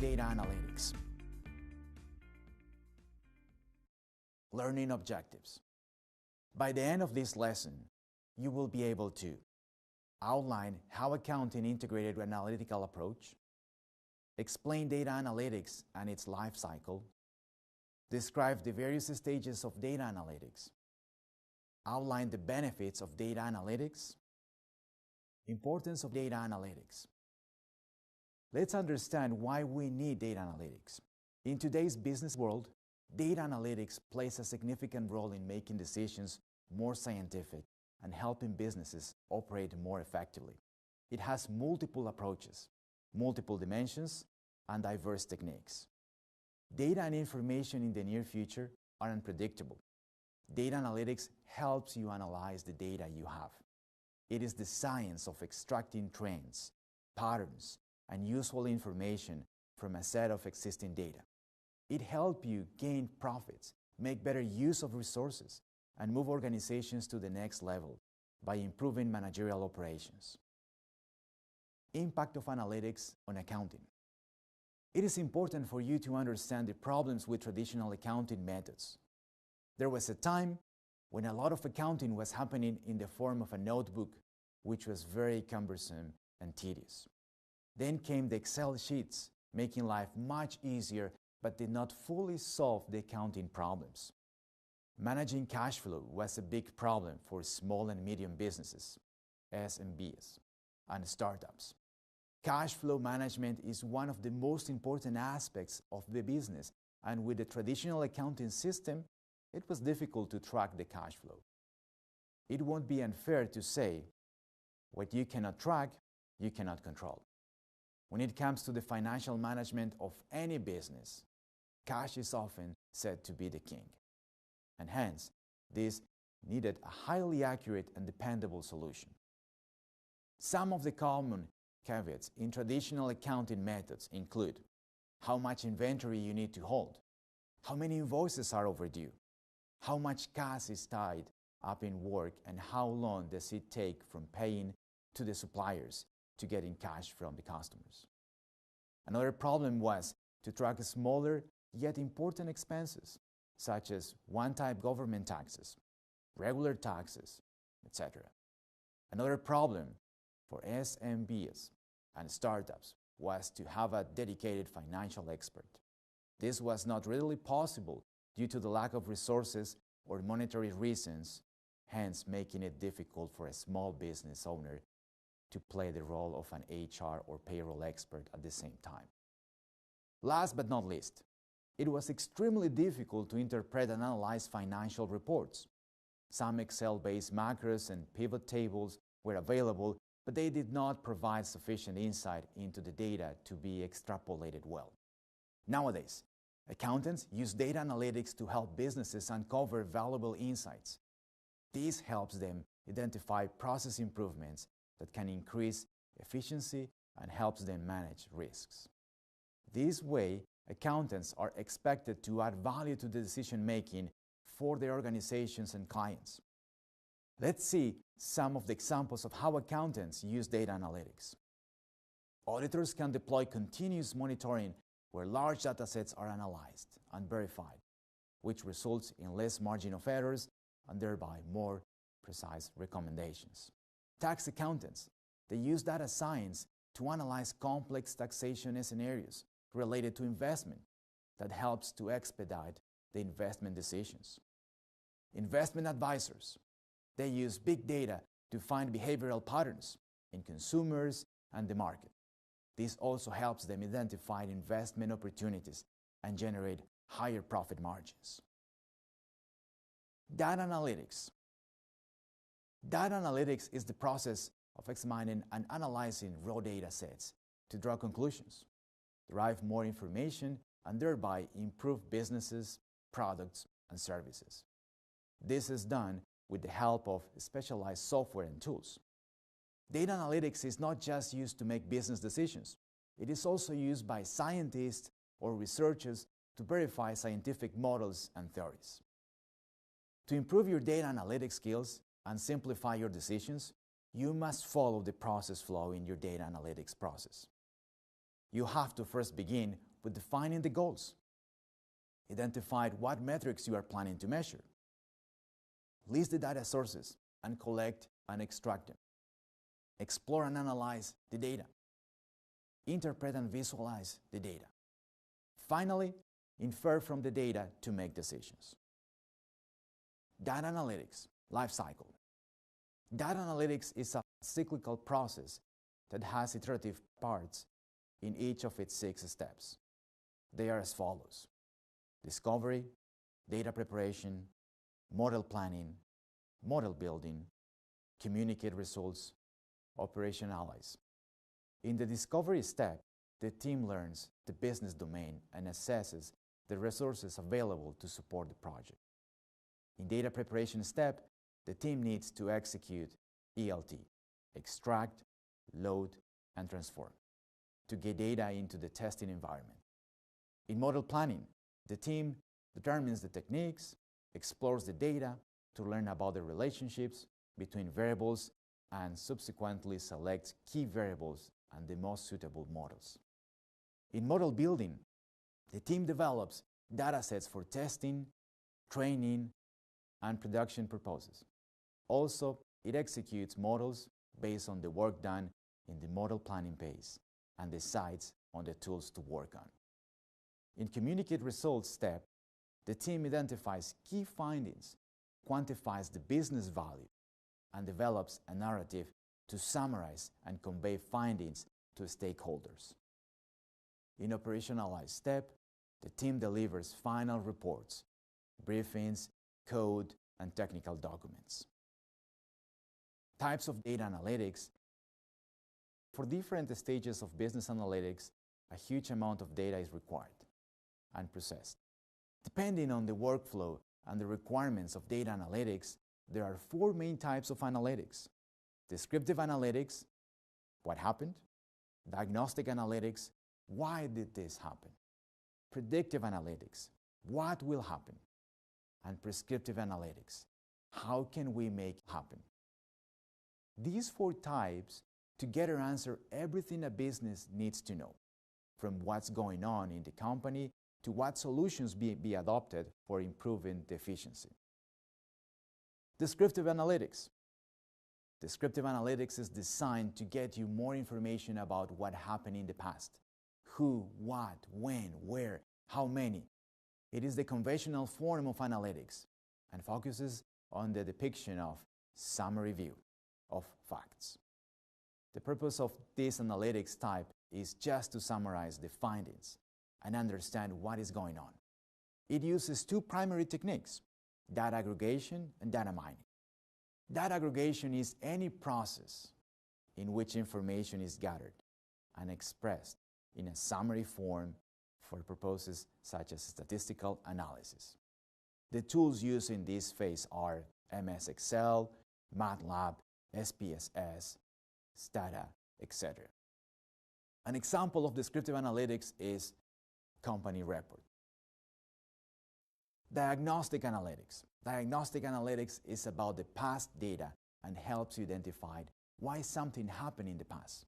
data analytics. Learning objectives. By the end of this lesson, you will be able to outline how accounting integrated with analytical approach, explain data analytics and its life cycle, describe the various stages of data analytics, outline the benefits of data analytics, importance of data analytics. Let's understand why we need data analytics. In today's business world, data analytics plays a significant role in making decisions more scientific and helping businesses operate more effectively. It has multiple approaches, multiple dimensions, and diverse techniques. Data and information in the near future are unpredictable. Data analytics helps you analyze the data you have. It is the science of extracting trends, patterns, and useful information from a set of existing data. It helps you gain profits, make better use of resources, and move organizations to the next level by improving managerial operations. Impact of analytics on accounting. It is important for you to understand the problems with traditional accounting methods. There was a time when a lot of accounting was happening in the form of a notebook, which was very cumbersome and tedious. Then came the Excel sheets, making life much easier, but did not fully solve the accounting problems. Managing cash flow was a big problem for small and medium businesses, SMBs, and startups. Cash flow management is one of the most important aspects of the business, and with the traditional accounting system, it was difficult to track the cash flow. It won't be unfair to say, what you cannot track, you cannot control. When it comes to the financial management of any business, cash is often said to be the king. And hence, this needed a highly accurate and dependable solution. Some of the common caveats in traditional accounting methods include how much inventory you need to hold, how many invoices are overdue, how much cash is tied up in work, and how long does it take from paying to the suppliers to getting cash from the customers. Another problem was to track smaller yet important expenses, such as one-time government taxes, regular taxes, etc. Another problem for SMBs and startups was to have a dedicated financial expert. This was not readily possible due to the lack of resources or monetary reasons, hence making it difficult for a small business owner to play the role of an HR or payroll expert at the same time. Last but not least, it was extremely difficult to interpret and analyze financial reports. Some Excel-based macros and pivot tables were available, but they did not provide sufficient insight into the data to be extrapolated well. Nowadays, accountants use data analytics to help businesses uncover valuable insights. This helps them identify process improvements that can increase efficiency and helps them manage risks. This way, accountants are expected to add value to the decision-making for their organizations and clients. Let's see some of the examples of how accountants use data analytics. Auditors can deploy continuous monitoring where large datasets are analyzed and verified, which results in less margin of errors and thereby more precise recommendations. Tax accountants, they use data science to analyze complex taxation scenarios related to investment that helps to expedite the investment decisions. Investment advisors, they use big data to find behavioral patterns in consumers and the market. This also helps them identify investment opportunities and generate higher profit margins. Data analytics. Data analytics is the process of examining and analyzing raw data sets to draw conclusions, derive more information, and thereby improve businesses, products, and services. This is done with the help of specialized software and tools. Data analytics is not just used to make business decisions. It is also used by scientists or researchers to verify scientific models and theories. To improve your data analytics skills and simplify your decisions, you must follow the process flow in your data analytics process. You have to first begin with defining the goals. Identify what metrics you are planning to measure. List the data sources and collect and extract them. Explore and analyze the data. Interpret and visualize the data. Finally, infer from the data to make decisions. Data analytics life cycle. Data analytics is a cyclical process that has iterative parts in each of its 6 steps. They are as follows: discovery, data preparation, model planning, model building, communicate results, operationalize. In the discovery step, the team learns the business domain and assesses the resources available to support the project. In data preparation step, the team needs to execute ELT, extract, load, and transform, to get data into the testing environment. In model planning, the team determines the techniques, explores the data to learn about the relationships between variables, and subsequently selects key variables and the most suitable models. In model building, the team develops datasets for testing, training, and production purposes. Also, it executes models based on the work done in the model planning phase and decides on the tools to work on. In communicate results step, the team identifies key findings, quantifies the business value, and develops a narrative to summarize and convey findings to stakeholders. In operationalize step, the team delivers final reports, briefings, code, and technical documents. Types of data analytics. For different stages of business analytics, a huge amount of data is required and processed. Depending on the workflow and the requirements of data analytics, there are 4 main types of analytics: Descriptive Analytics, what happened; Diagnostic Analytics, why did this happen; Predictive Analytics, what will happen; and Prescriptive Analytics, how can we make it happen. These 4 types together answer everything a business needs to know, from what's going on in the company to what solutions be adopted for improving the efficiency. Descriptive Analytics. Descriptive Analytics is designed to get you more information about what happened in the past: who, what, when, where, how many. It is the conventional form of analytics and focuses on the depiction of summary view of facts. The purpose of this analytics type is just to summarize the findings and understand what is going on. It uses 2 primary techniques: data aggregation and data mining. Data aggregation is any process in which information is gathered and expressed in a summary form for purposes such as statistical analysis. The tools used in this phase are MS Excel, MATLAB, SPSS, Stata, etc. An example of descriptive analytics is company report. Diagnostic Analytics. Diagnostic Analytics is about the past data and helps you identify why something happened in the past.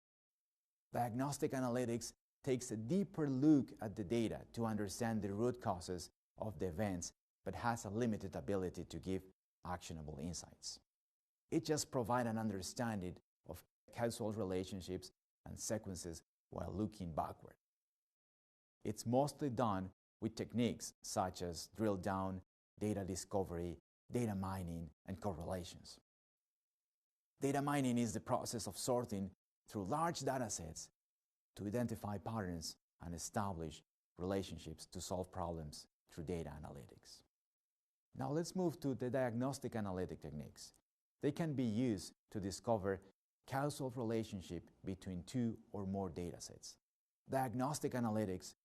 Diagnostic Analytics takes a deeper look at the data to understand the root causes of the events, but has a limited ability to give actionable insights. It just provides an understanding of causal relationships and sequences while looking backward. It's mostly done with techniques such as drill down, data discovery, data mining, and correlations. Data mining is the process of sorting through large data sets to identify patterns and establish relationships to solve problems through data analytics. Now let's move to the diagnostic analytic techniques. They can be used to discover causal relationship between 2 or more data sets. Diagnostic analytics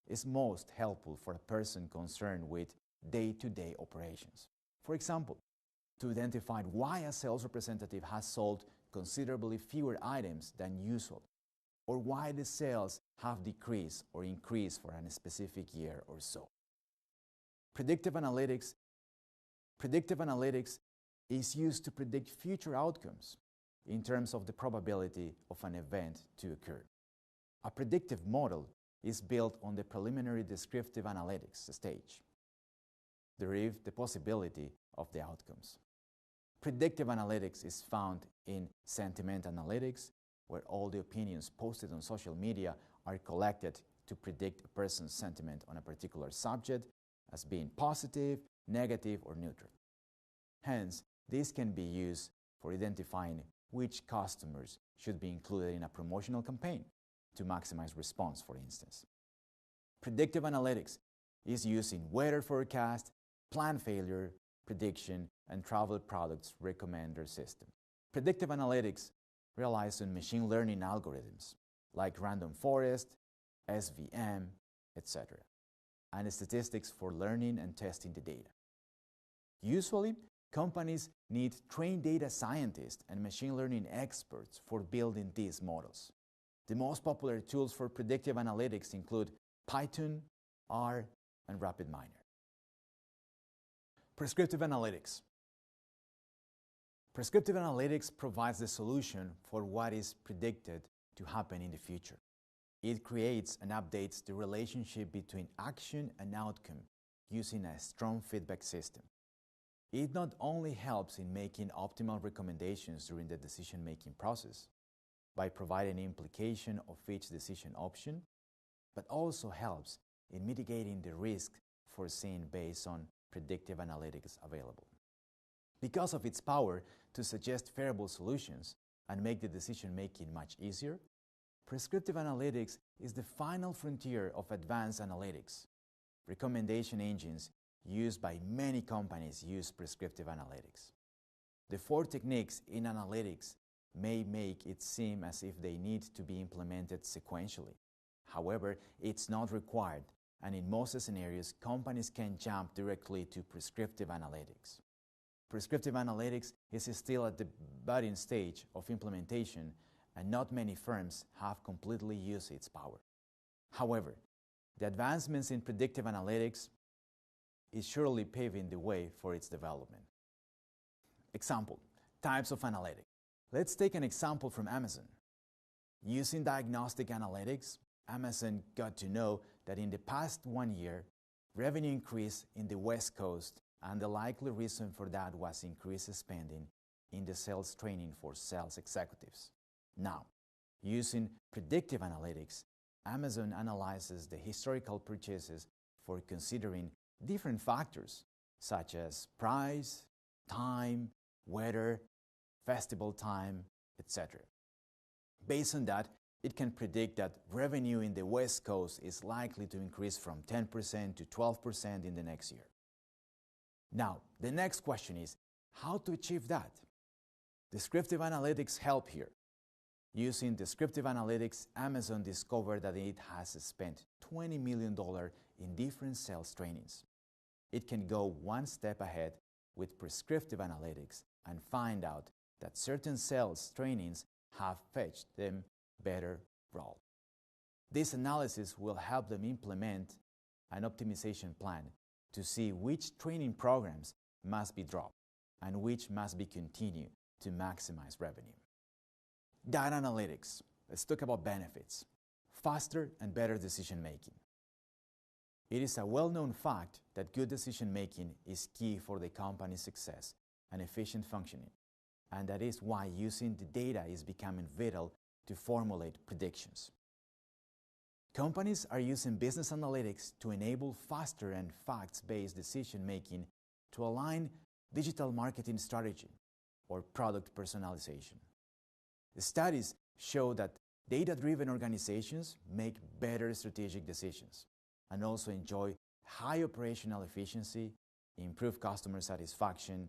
is most helpful for a person concerned with day-to-day operations. For example, to identify why a sales representative has sold considerably fewer items than usual, or why the sales have decreased or increased for a specific year or so. Predictive Analytics is used to predict future outcomes in terms of the probability of an event to occur. A predictive model is built on the preliminary descriptive analytics stage. Derive the possibility of the outcomes. Predictive analytics is found in sentiment analytics, where all the opinions posted on social media are collected to predict a person's sentiment on a particular subject as being positive, negative, or neutral. Hence, this can be used for identifying which customers should be included in a promotional campaign to maximize response, for instance. Predictive analytics is used in weather forecast, plan failure prediction, and travel products recommender system. Predictive analytics relies on machine learning algorithms like random forest, SVM, etc., and statistics for learning and testing the data. Usually, companies need trained data scientists and machine learning experts for building these models. The most popular tools for predictive analytics include Python, R, and RapidMiner. Prescriptive Analytics. Prescriptive Analytics provides the solution for what is predicted to happen in the future. It creates and updates the relationship between action and outcome using a strong feedback system. It not only helps in making optimal recommendations during the decision-making process by providing implication of each decision option, but also helps in mitigating the risk foreseen based on predictive analytics available. Because of its power to suggest favorable solutions and make the decision-making much easier, Prescriptive Analytics is the final frontier of advanced analytics. Recommendation engines used by many companies use Prescriptive Analytics. The 4 techniques in analytics may make it seem as if they need to be implemented sequentially. However, it's not required, and in most scenarios, companies can jump directly to Prescriptive Analytics. Prescriptive Analytics is still at the budding stage of implementation, and not many firms have completely used its power. However, the advancements in predictive analytics is surely paving the way for its development. Example, types of analytics. Let's take an example from Amazon. Using Diagnostic Analytics, Amazon got to know that in the past 1 year, revenue increased in the West Coast, and the likely reason for that was increased spending in the sales training for sales executives. Now, using Predictive Analytics, Amazon analyzes the historical purchases for considering different factors such as price, time, weather, festival time, etc. Based on that, it can predict that revenue in the West Coast is likely to increase from 10% to 12% in the next year. Now, the next question is, how to achieve that? Descriptive Analytics help here. Using Descriptive Analytics, Amazon discovered that it has spent $20 million in different sales trainings. It can go one step ahead with Prescriptive Analytics and find out that certain sales trainings have fetched them better role. This analysis will help them implement an optimization plan to see which training programs must be dropped and which must be continued to maximize revenue. Data analytics. Let's talk about benefits. Faster and better decision making. It is a well-known fact that good decision making is key for the company's success and efficient functioning, and that is why using the data is becoming vital to formulate predictions. Companies are using business analytics to enable faster and facts-based decision-making to align digital marketing strategy or product personalization. The studies show that data-driven organizations make better strategic decisions and also enjoy high operational efficiency, improved customer satisfaction,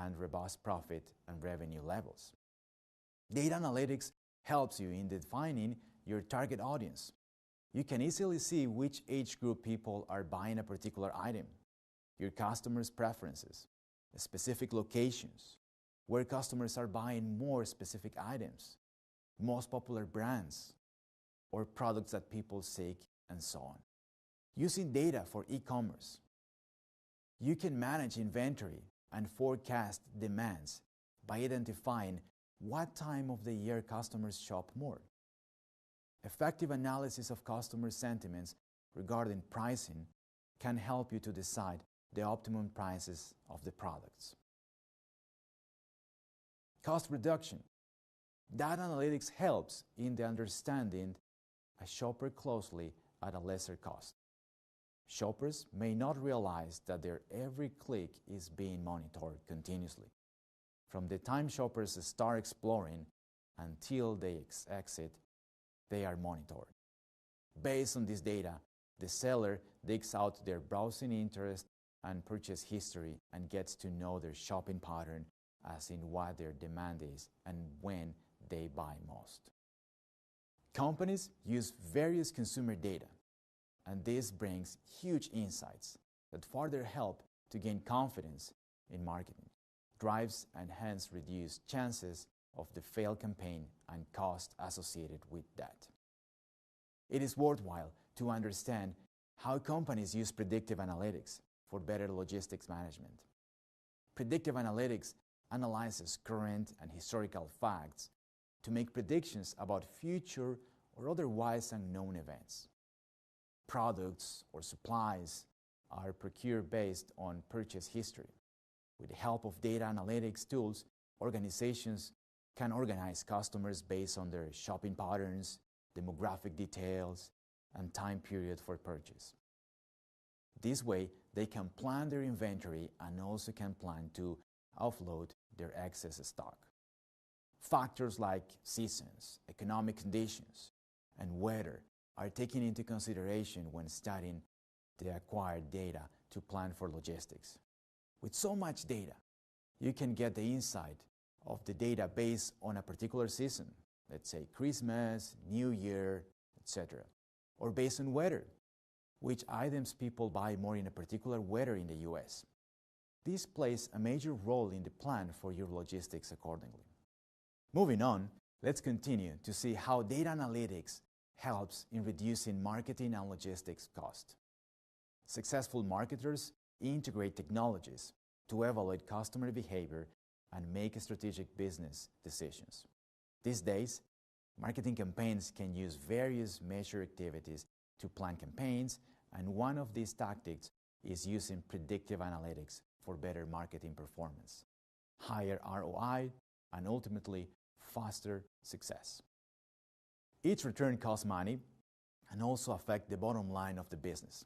and robust profit and revenue levels. Data analytics helps you in defining your target audience. You can easily see which age group people are buying a particular item, your customers' preferences, specific locations, where customers are buying more specific items, most popular brands, or products that people seek, and so on. Using data for e-commerce, you can manage inventory and forecast demands by identifying what time of the year customers shop more. Effective analysis of customer sentiments regarding pricing can help you to decide the optimum prices of the products. Cost reduction. Data analytics helps in the understanding a shopper closely at a lesser cost. Shoppers may not realize that their every click is being monitored continuously. From the time shoppers start exploring until they exit, they are monitored. Based on this data, the seller digs out their browsing interest and purchase history and gets to know their shopping pattern, as in what their demand is and when they buy most. Companies use various consumer data, and this brings huge insights that further help to gain confidence in marketing, drives and hence reduce chances of the failed campaign and cost associated with that. It is worthwhile to understand how companies use predictive analytics for better logistics management. Predictive analytics analyzes current and historical facts to make predictions about future or otherwise unknown events. Products or supplies are procured based on purchase history. With the help of data analytics tools, organizations can organize customers based on their shopping patterns, demographic details, and time period for purchase. This way, they can plan their inventory and also can plan to offload their excess stock. Factors like seasons, economic conditions, and weather are taken into consideration when studying the acquired data to plan for logistics. With so much data, you can get the insight of the data based on a particular season, let's say Christmas, New Year, etc., or based on weather, which items people buy more in a particular weather in the US. This plays a major role in the plan for your logistics accordingly. Moving on, let's continue to see how data analytics helps in reducing marketing and logistics cost. Successful marketers integrate technologies to evaluate customer behavior and make strategic business decisions. These days, marketing campaigns can use various measure activities to plan campaigns, and one of these tactics is using predictive analytics for better marketing performance, higher ROI, and ultimately faster success. Each return costs money and also affects the bottom line of the business.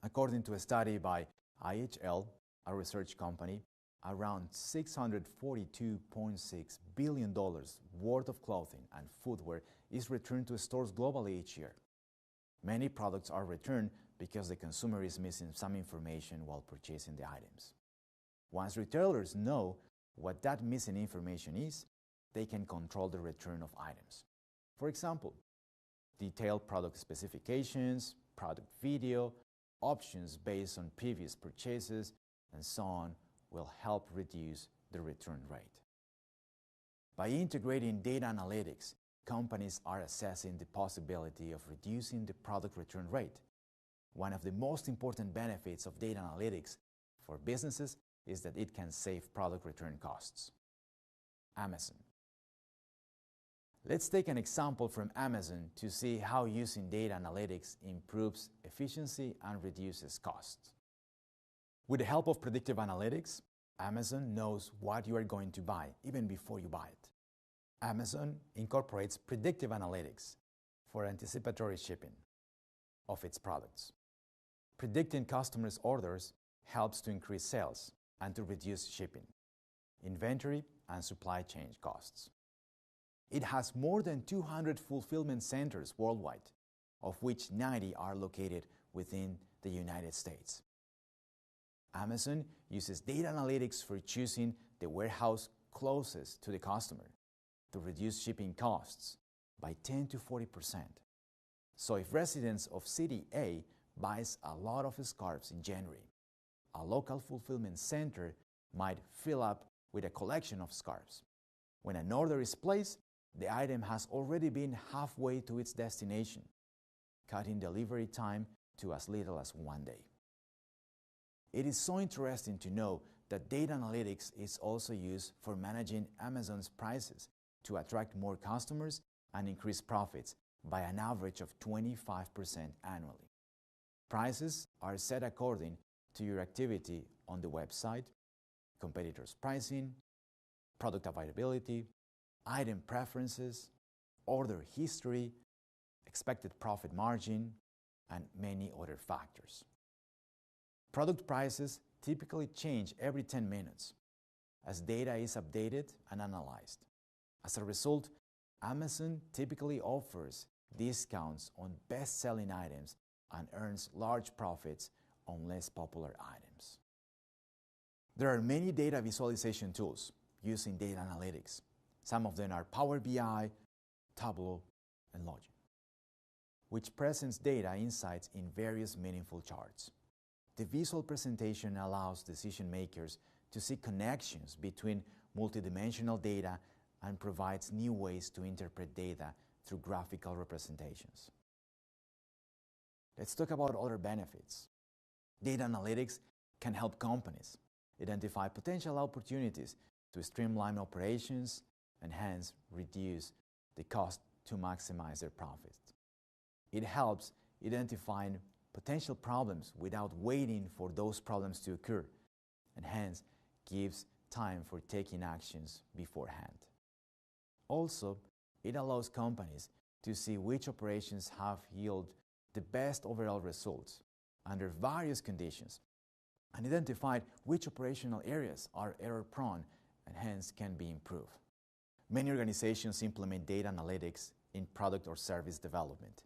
According to a study by IHL, a research company, around $642.6 billion worth of clothing and footwear is returned to stores globally each year. Many products are returned because the consumer is missing some information while purchasing the items. Once retailers know what that missing information is, they can control the return of items. For example, detailed product specifications, product video, options based on previous purchases, and so on will help reduce the return rate. By integrating data analytics, companies are assessing the possibility of reducing the product return rate. One of the most important benefits of data analytics for businesses is that it can save product return costs. Amazon. Let's take an example from Amazon to see how using data analytics improves efficiency and reduces costs. With the help of predictive analytics, Amazon knows what you are going to buy even before you buy it. Amazon incorporates predictive analytics for anticipatory shipping of its products. Predicting customers' orders helps to increase sales and to reduce shipping, inventory, and supply chain costs. It has more than 200 fulfillment centers worldwide, of which 90 are located within the United States. Amazon uses data analytics for choosing the warehouse closest to the customer to reduce shipping costs by 10 to 40%. So if residents of City A buys a lot of scarves in January, a local fulfillment center might fill up with a collection of scarves. When an order is placed, the item has already been halfway to its destination, cutting delivery time to as little as 1 day. It is so interesting to know that data analytics is also used for managing Amazon's prices to attract more customers and increase profits by an average of 25% annually. Prices are set according to your activity on the website, competitors' pricing, product availability, item preferences, order history, expected profit margin, and many other factors. Product prices typically change every 10 minutes as data is updated and analyzed. As a result, Amazon typically offers discounts on best-selling items and earns large profits on less popular items. There are many data visualization tools using data analytics. Some of them are Power BI, Tableau, and Logic, which presents data insights in various meaningful charts. The visual presentation allows decision makers to see connections between multidimensional data and provides new ways to interpret data through graphical representations. Let's talk about other benefits. Data analytics can help companies identify potential opportunities to streamline operations and hence reduce the cost to maximize their profits. It helps identifying potential problems without waiting for those problems to occur, and hence gives time for taking actions beforehand. Also, it allows companies to see which operations have yielded the best overall results under various conditions and identify which operational areas are error-prone and hence can be improved. Many organizations implement data analytics in product or service development.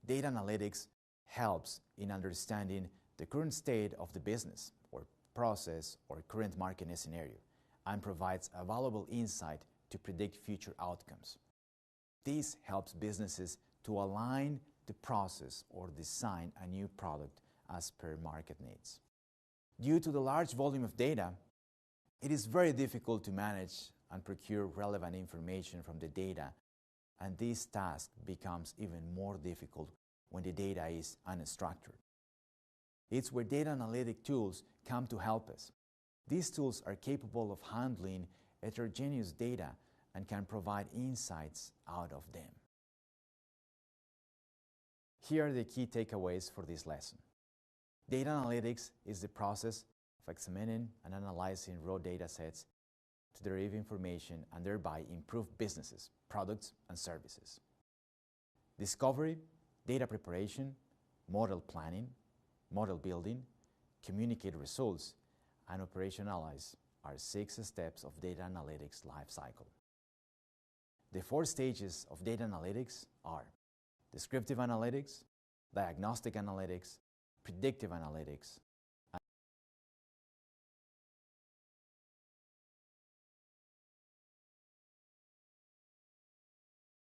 Data analytics helps in understanding the current state of the business or process or current market scenario and provides a valuable insight to predict future outcomes. This helps businesses to align the process or design a new product as per market needs. Due to the large volume of data, it is very difficult to manage and procure relevant information from the data, and this task becomes even more difficult when the data is unstructured. It's where data analytic tools come to help us. These tools are capable of handling heterogeneous data and can provide insights out of them. Here are the key takeaways for this lesson. Data analytics is the process of examining and analyzing raw data sets to derive information and thereby improve businesses, products, and services. Discovery, data preparation, model planning, model building, communicate results, and operationalize are 6 steps of data analytics life cycle. The 4 stages of data analytics are Descriptive Analytics, Diagnostic Analytics, Predictive Analytics,